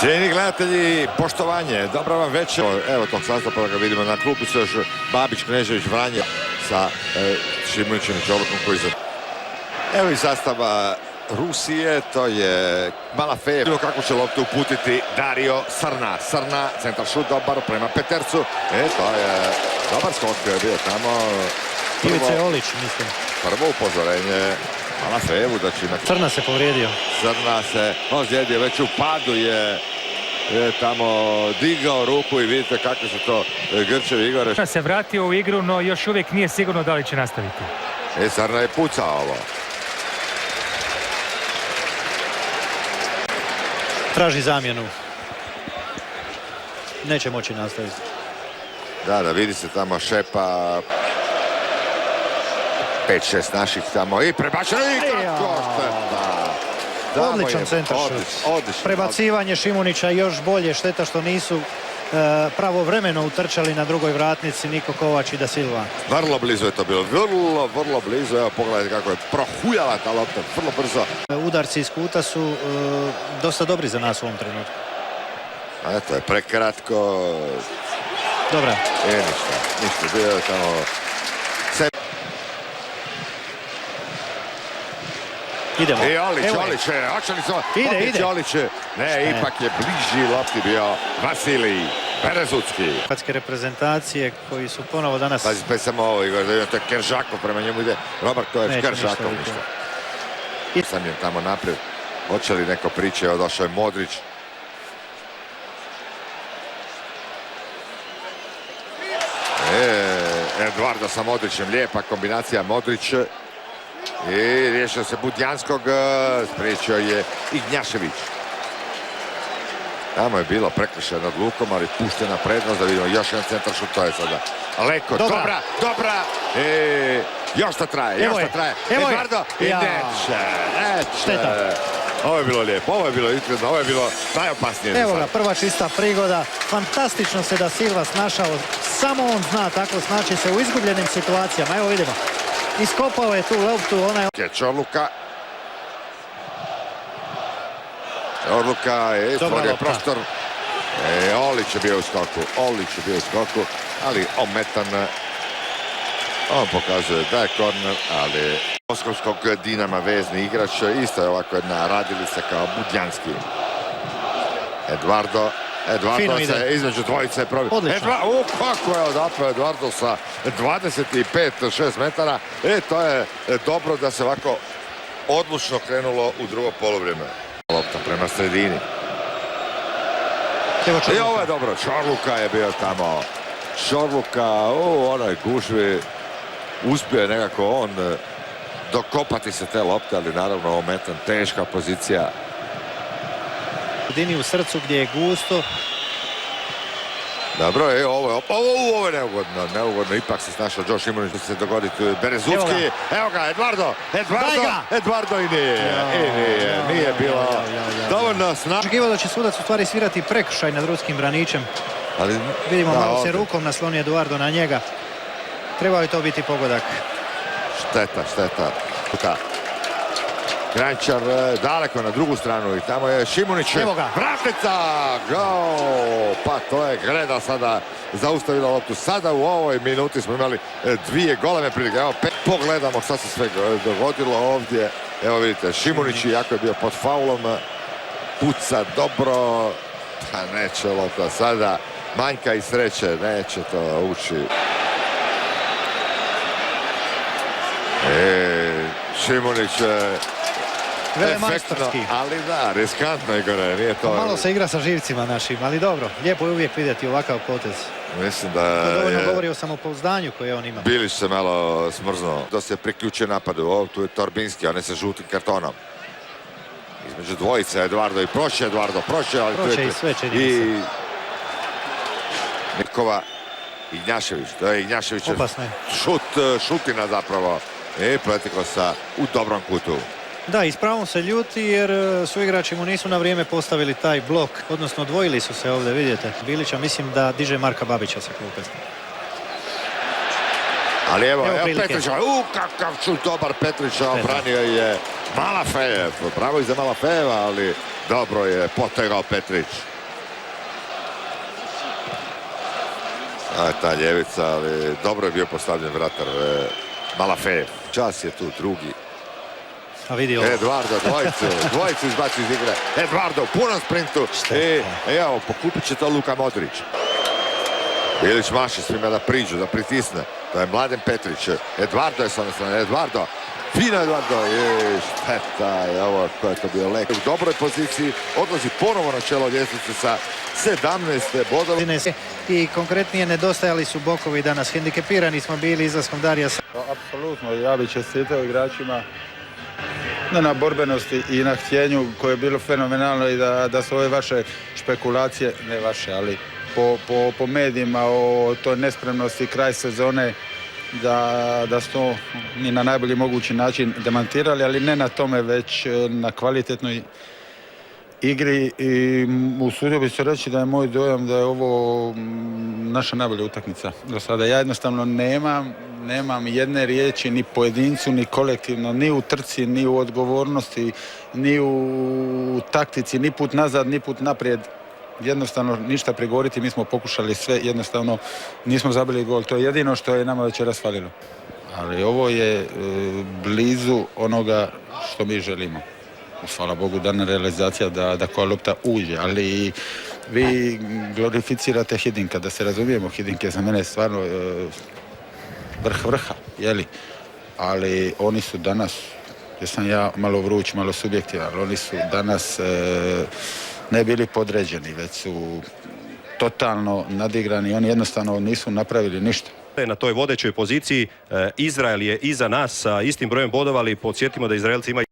Cijeni gledatelji, poštovanje, dobra vam večer. Evo tog sastava ga vidimo na klupi, su još Babić, Knežević, Vranje sa Šimunićem i Čolukom koji za... Evo i sastava Rusije, to je Malafejev. Vidimo kako će loptu uputiti Dario Srna. Srna, centar šut dobar prema Petercu. To je dobar skok bio tamo. Ivice Olić, mislim. Prvo upozorenje Malafejevu da će imati... Srna se povrijedio. Srna se ozlijedio, već u padu je tamo digao ruku i vidite kakve su to grčevi Igore. Srna se vratio u igru, no još uvijek nije sigurno da li će nastaviti. Srna je pucao ovo. Traži zamjenu. Neće moći nastaviti. Da, vidi se tamo šepa. 5-6 naših tamo i prebačeno i kako šteta. Odličan centaršut. Prebacivanje Šimunića još bolje. Šteta što nisu pravovremeno utrčali na drugoj vratnici Niko Kovač i Da Silva. Vrlo blizu je to bilo. Vrlo blizu. Evo pogledajte kako je prohujala ta lopta. Vrlo brzo. Udarci iz kuta su dosta dobri za nas u ovom trenutku. Eto je prekratko. Dobra. Ništa. Bio je tamo... Idemo. I Olić, Olić. Ne, ipak je bliži lopti bio Vasilij Berezucki. Hrvatske reprezentacije koji su ponovo danas... Pazi samo ovo, Igor, da to je Keržakov, prema njemu ide Robert Kovač, Keržakov ništa. Sam je tamo naprijed. Hoće li neko priče, došao je Modrić. Eduardo sa Modrićem, lijepa kombinacija Modrić. I riješio se Budjanskog, spriječio je Ignjašević. Tamo je bilo prekršaj nad lukom, ali puštena prednost, da vidimo još jedan centar šut, to je sada Leko, dobra. Još to traje, Eduardo i neće. Ovo je bilo lijepo, ovo je bilo iskreno, ovo je bilo najopasnije. Evo ga, prva čista prigoda, fantastično se Da Silva snašao, samo on zna tako snaći se u izgubljenim situacijama, evo vidimo. Iskopao je tu loptu, Čorluka je stvorio prostor. Olić je bio u skoku, ali ometan. On pokazuje da je korner, ali moskovskog Dinama vezni igrač. Isto je ovako jedna radilica kao Budjanski. Eduardo se između dvojice probi. Kako je odapao Eduardo sa 25-6 metara. To je dobro da se ovako odlučno krenulo u drugo polovrijeme. Lopta prema sredini. I ovo je dobro. Čorluka je bio tamo. Onaj gužvi. Uspio je nekako on dokopati se te lopte, ali naravno ometan, teška pozicija. U srcu gdje je gusto. Dobro, ovo je neugodno, ipak se snašao Josh Šimunić, da će se dogoditi Berezucki. Evo ga, Eduardo i nije bilo dovoljno snažno. Očekivao da će sudac u stvari svirati prekršaj nad ruskim braničem. Vidimo, malo se rukom nasloni Eduardo na njega. Trebao je to biti pogodak. Šteta. Kranjčar daleko na drugu stranu i tamo je Šimunić. Vratnica! Pa to je Greda sada zaustavila loptu. Sada u ovoj minuti smo imali dvije goleme prilike. Evo, pogledamo šta se sve dogodilo ovdje. Evo vidite, Šimunić jako je bio pod faulom. Puca dobro. Pa neće lopta sada. Manjka i sreće. Neće to ući. Šimunić Velemajstorski. Ali da, riskantno Igore, nije to... Malo se igra sa živcima našim, ali dobro. Lijepo je uvijek vidjeti ovakav potez. Mislim da to dovoljno govori o samopouzdanju koje on ima. Bilić se malo smrznuo. Da se priključuje napadu. Tu je Torbinski, on je sa žutim kartonom. Između dvojice Eduardo i proće Eduardo. Proće i sve čini se. Nikova Ignjašević. To je Ignjašević. Opasno je. Šutina zapravo. I Pletikosa u dobrom kutu. Da, i s pravom se ljuti jer suigrači mu nisu na vrijeme postavili taj blok. Odnosno odvojili su se ovdje, vidite. Bilića mislim da diže Marka Babića sa klupe. Ali evo Petrića. Kakav šut dobar Petrića. Obranio je Malafejev, bravo i za Malafejeva, ali dobro je potegao Petrić. Ta ljevica, ali dobro je bio postavljen vratar Malafejev. Čas je tu drugi. A vidi ovo. Eduardo, dvojicu izbaci iz igre. Eduardo u punom sprintu. I evo, pokupit će to Luka Modrić. Bilić maši svima da priđu, da pritisne. To je Mladen Petrić. Eduardo je s one strane. Eduardo. Fino Eduardo. I šteta je ovo, ko je to bio lek. U dobroj poziciji odlazi ponovo na čelo ljestvice sa 17 bodova. I konkretnije nedostajali su bokovi danas. Hendikepirani smo bili izlaskom Darija. Apsolutno, ja bih čestitao igračima na borbenosti i na htjenju koje je bilo fenomenalno i da su ove vaše špekulacije, ne vaše, ali po medijima o toj nespremnosti kraj sezone da su to ni na najbolji mogući način demantirali, ali ne na tome, već na kvalitetnoj igri i usudio bih se reći da je moj dojam da je ovo naša najbolja utakmica do sada. Ja jednostavno nemam jedne riječi ni pojedincu, ni kolektivno, ni u trci, ni u odgovornosti, ni u taktici, ni put nazad, ni put naprijed. Jednostavno ništa prigovoriti, mi smo pokušali sve, jednostavno nismo zabili gol. To je jedino što je nama večeras falilo. Ali ovo je blizu onoga što mi želimo. Hvala Bogu, dana realizacija da koja lopta uđe, ali vi glorificirate Hidinka, da se razumijemo, Hidink je za mene stvarno vrh vrha, jeli? Ali oni su danas, jer sam ja malo vruć, malo subjektivan, ali oni su danas ne bili podređeni, već su totalno nadigrani, oni jednostavno nisu napravili ništa. Na toj vodećoj poziciji Izrael je iza nas sa istim brojem bodova, ali podsjetimo da Izraelci imaju